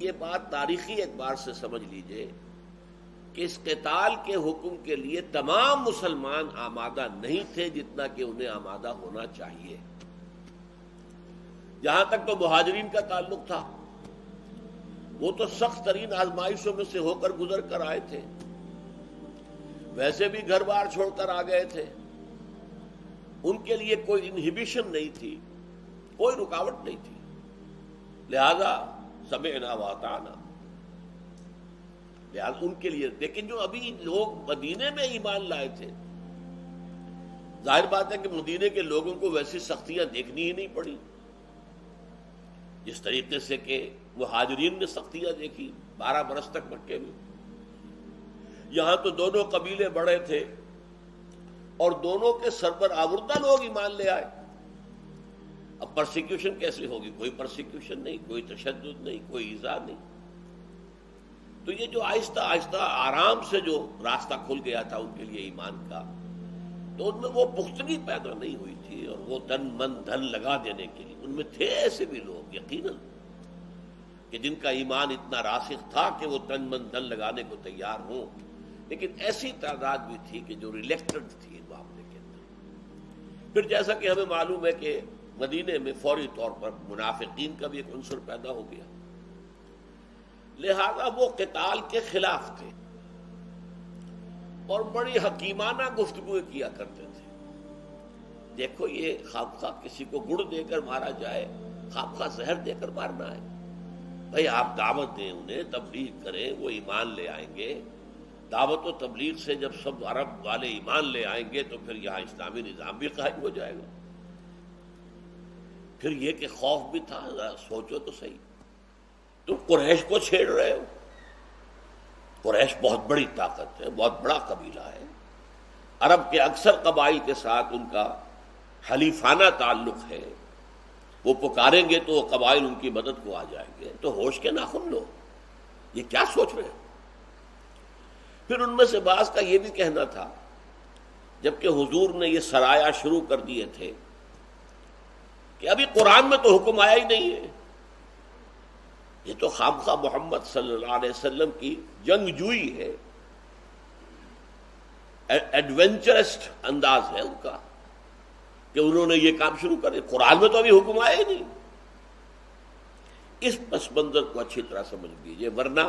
یہ بات تاریخی اعتبار سے سمجھ لیجئے کہ اس قتال کے حکم کے لیے تمام مسلمان آمادہ نہیں تھے جتنا کہ انہیں آمادہ ہونا چاہیے. جہاں تک تو مہاجرین کا تعلق تھا وہ تو سخت ترین آزمائشوں میں سے ہو کر گزر کر آئے تھے، ویسے بھی گھر بار چھوڑ کر آ گئے تھے، ان کے لیے کوئی انہیبیشن نہیں تھی، کوئی رکاوٹ نہیں تھی، لہذا سمعنا واطعنا. لہذا ان کے لیے. لیکن جو ابھی لوگ مدینے میں ایمان لائے تھے، ظاہر بات ہے کہ مدینے کے لوگوں کو ویسی سختیاں دیکھنی ہی نہیں پڑی جس طریقے سے کہ مہاجرین نے سختیاں دیکھی 12 برس تک مکے میں. یہاں تو دونوں قبیلے بڑے تھے اور دونوں کے سربر آوردہ لوگ ایمان لے آئے. اب پرسیکیوشن کیسے ہوگی؟ کوئی پرسیکیوشن نہیں، کوئی تشدد نہیں، کوئی ایذا نہیں. تو یہ جو آہستہ آہستہ آرام سے جو راستہ کھل گیا تھا ان کے لیے ایمان کا، تو ان میں وہ پختگی پیدا نہیں ہوئی تھی، اور وہ تن من دھن لگا دینے کے لیے ان میں تھے ایسے بھی لوگ یقیناً کہ جن کا ایمان اتنا راسخ تھا کہ وہ تن من دھن لگانے کو تیار ہوں، لیکن ایسی تعداد بھی تھی کہ جو ریلیکٹنٹ تھی اس معاملے کے اندر. پھر جیسا کہ ہمیں معلوم ہے کہ مدینے میں فوری طور پر منافقین کا بھی ایک عنصر پیدا ہو گیا، لہذا وہ قتال کے خلاف تھے اور بڑی حکیمانہ گفتگو کیا کرتے تھے. دیکھو یہ خواہ کسی کو گڑ دے کر مارا جائے، خواہ زہر دے کر مارنا ہے. بھئی آپ دعوت دیں انہیں، تبلیغ کریں، وہ ایمان لے آئیں گے. دعوت و تبلیغ سے جب سب عرب والے ایمان لے آئیں گے تو پھر یہاں اسلامی نظام بھی قائم ہو جائے گا. پھر یہ کہ خوف بھی تھا، ذرا سوچو تو صحیح. تم قریش کو چھیڑ رہے ہو. قریش بہت بڑی طاقت ہے، بہت بڑا قبیلہ ہے، عرب کے اکثر قبائل کے ساتھ ان کا حلیفانہ تعلق ہے. وہ پکاریں گے تو وہ قبائل ان کی مدد کو آ جائیں گے. تو ہوش کے ناخن لو، یہ کیا سوچ رہے ہیں؟ پھر ان میں سے بعض کا یہ بھی کہنا تھا، جبکہ حضور نے یہ سرایا شروع کر دیے تھے، کہ ابھی قرآن میں تو حکم آیا ہی نہیں ہے، یہ تو خامخواہ محمد صلی اللہ علیہ وسلم کی جنگجوئی ہے، ایڈونچرسٹ انداز ہے ان کا کہ انہوں نے یہ کام شروع کر دیا. قرآن میں تو ابھی حکم آیا ہی نہیں. اس پس منظر کو اچھی طرح سمجھ لیجیے، ورنہ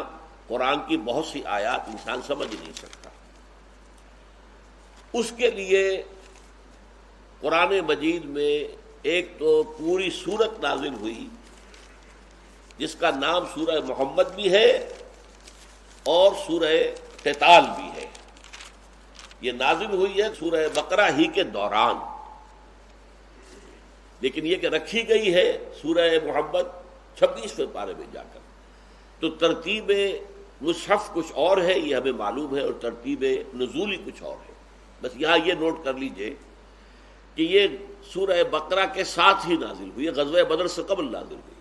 قرآن کی بہت سی آیات انسان سمجھ نہیں سکتا. اس کے لیے قرآن مجید میں ایک تو پوری سورت نازل ہوئی جس کا نام سورہ محمد بھی ہے اور سورہ قتال بھی ہے. یہ نازل ہوئی ہے سورہ بقرہ ہی کے دوران، لیکن یہ کہ رکھی گئی ہے سورہ محمد 26ویں پارے میں جا کر. تو ترتیب مصحف کچھ اور ہے، یہ ہمیں معلوم ہے، اور ترتیب نزولی کچھ اور ہے. بس یہاں یہ نوٹ کر لیجئے کہ یہ سورہ بقرہ کے ساتھ ہی نازل ہوئی ہے، غزوہ بدر سے قبل نازل ہوئی.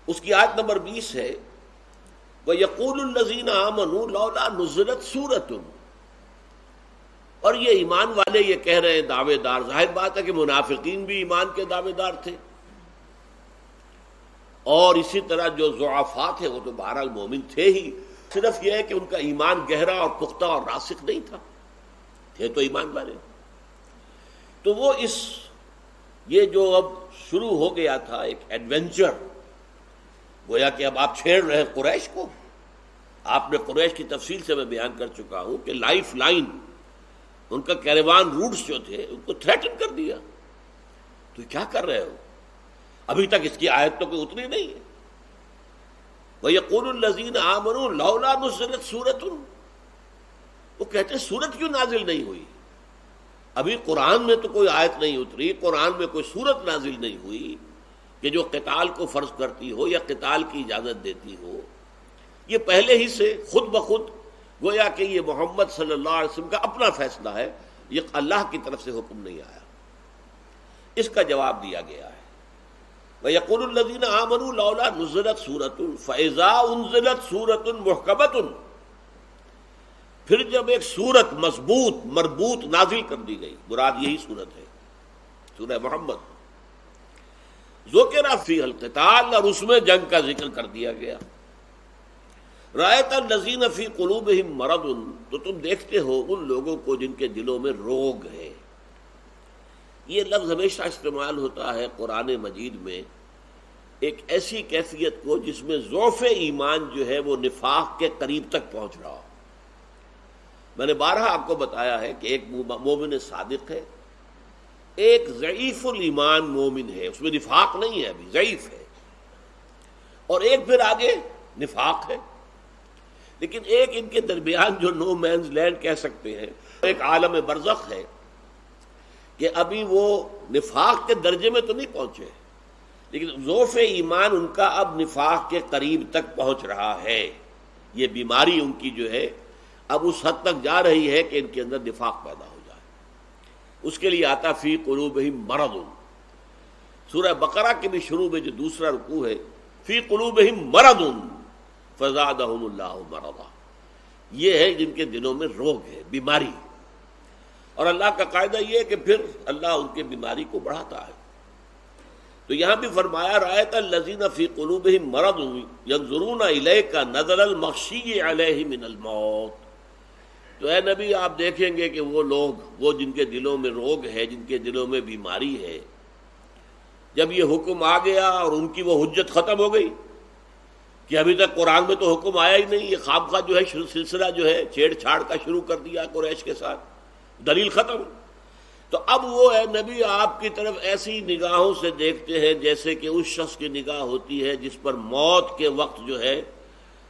اس کی آیت نمبر 20 ہے، وَيَقُولُ الَّذِينَ آمَنُوا لَوْلَا نُزِّلَتْ سُورَةٌ. اور یہ ایمان والے یہ کہہ رہے ہیں، دعوے دار. ظاہر بات ہے کہ منافقین بھی ایمان کے دعوے دار تھے، اور اسی طرح جو ضعفاء تھے وہ تو بہرحال مومن تھے ہی. صرف یہ ہے کہ ان کا ایمان گہرا اور پختہ اور راسخ نہیں تھا، تھے تو ایمان والے. تو وہ یہ جو اب شروع ہو گیا تھا ایک ایڈونچر، گویا کہ اب آپ چھیڑ رہے ہیں قریش کو. آپ نے قریش کی تفصیل سے میں بیان کر چکا ہوں کہ لائف لائن، ان کا کیروان روٹس جو تھے ان کو تھریٹن کر دیا. تو کیا کر رہے ہو؟ ابھی تک اس کی آیت تو کوئی اتنی نہیں ہے. وَيَقُولُ الَّذِينَ آمَنُوا لَوْلَا نُزِّلَتْ سُورَةٌ. وہ کہتے ہیں سورت کیوں نازل نہیں ہوئی؟ ابھی قرآن میں تو کوئی آیت نہیں اتری، قرآن میں کوئی سورت نازل نہیں ہوئی کہ جو قتال کو فرض کرتی ہو یا قتال کی اجازت دیتی ہو. یہ پہلے ہی سے خود بخود گویا کہ یہ محمد صلی اللہ علیہ وسلم کا اپنا فیصلہ ہے، یہ اللہ کی طرف سے حکم نہیں آیا. اس کا جواب دیا گیا ہے، وَيَقُولُ الَّذِينَ آمَنُوا لَوْلَا نُزِّلَتْ سُورَةٌ فَإِذَا أُنزِلَتْ سُورَةٌ مُحْكَمَةٌ. پھر جب ایک سورت مضبوط مربوط نازل کر دی گئی، مراد یہی سورت ہے سورہ محمد. ذکر فیہ القتال، اور اس میں جنگ کا ذکر کر دیا گیا. رأیت الذین فی قلوبہم مرض، تو تم دیکھتے ہو ان لوگوں کو جن کے دلوں میں روگ ہے. یہ لفظ ہمیشہ استعمال ہوتا ہے قرآن مجید میں ایک ایسی کیفیت کو جس میں ضعف ایمان جو ہے وہ نفاق کے قریب تک پہنچ رہا ہو. میں نے بارہا آپ کو بتایا ہے کہ ایک مومن صادق ہے، ایک ضعیف الایمان مومن ہے، اس میں نفاق نہیں ہے، ابھی ضعیف ہے، اور ایک پھر آگے نفاق ہے. لیکن ایک ان کے درمیان جو نو مینز لینڈ کہہ سکتے ہیں، ایک عالم برزخ ہے کہ ابھی وہ نفاق کے درجے میں تو نہیں پہنچے، لیکن ضعف ایمان ان کا اب نفاق کے قریب تک پہنچ رہا ہے. یہ بیماری ان کی جو ہے اب اس حد تک جا رہی ہے کہ ان کے اندر نفاق پیدا ہو جائے. اس کے لیے آتا فی قلوبہم مرض. سورہ بقرہ کے بھی شروع میں جو دوسرا رکوع ہے، فی قلوبہم مرض فزادہم اللہ مرضا، یہ ہے جن کے دلوں میں روگ ہے، بیماری. اور اللہ کا قاعدہ یہ ہے کہ پھر اللہ ان کے بیماری کو بڑھاتا ہے. تو یہاں بھی فرمایا رأیت الذین فی قلوبہم مرض ینظرون الیک نظر المغشی علیہ من الموت. تو اے نبی آپ دیکھیں گے کہ وہ لوگ، وہ جن کے دلوں میں روگ ہے، جن کے دلوں میں بیماری ہے، جب یہ حکم آ گیا اور ان کی وہ حجت ختم ہو گئی کہ ابھی تک قرآن میں تو حکم آیا ہی نہیں، یہ خواب کا جو ہے سلسلہ جو ہے چھیڑ چھاڑ کا شروع کر دیا قریش کے ساتھ، دلیل ختم. تو اب وہ اے نبی آپ کی طرف ایسی نگاہوں سے دیکھتے ہیں جیسے کہ اس شخص کی نگاہ ہوتی ہے جس پر موت کے وقت جو ہے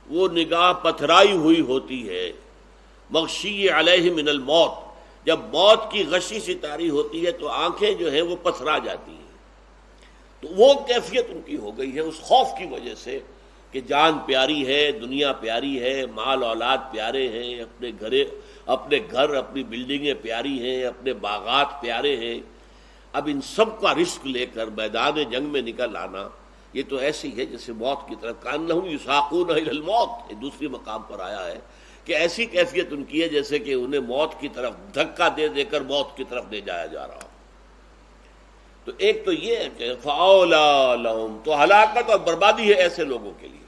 وہ نگاہ پتھرائی ہوئی ہوتی ہے. مغشی علیہ من الموت، جب موت کی غشی سی طاری ہوتی ہے تو آنکھیں جو ہیں وہ پتھرا جاتی ہیں. تو وہ کیفیت ان کی ہو گئی ہے اس خوف کی وجہ سے کہ جان پیاری ہے، دنیا پیاری ہے، مال اولاد پیارے ہیں، اپنے گھر اپنی بلڈنگیں پیاری ہیں، اپنے باغات پیارے ہیں. اب ان سب کا رزق لے کر میدان جنگ میں نکل آنا، یہ تو ایسی ہے جیسے موت کی طرف، کأنہم یساقون الی الموت، یہ دوسری مقام پر آیا ہے کہ ایسی کیفیت ان کی ہے جیسے کہ انہیں موت کی طرف دھکا دے دے کر موت کی طرف لے جایا جا رہا. تو ایک تو یہ ہے کہ فَأَوْلَىٰ لَهُمْ، تو ہلاکت اور بربادی ہے ایسے لوگوں کے لیے.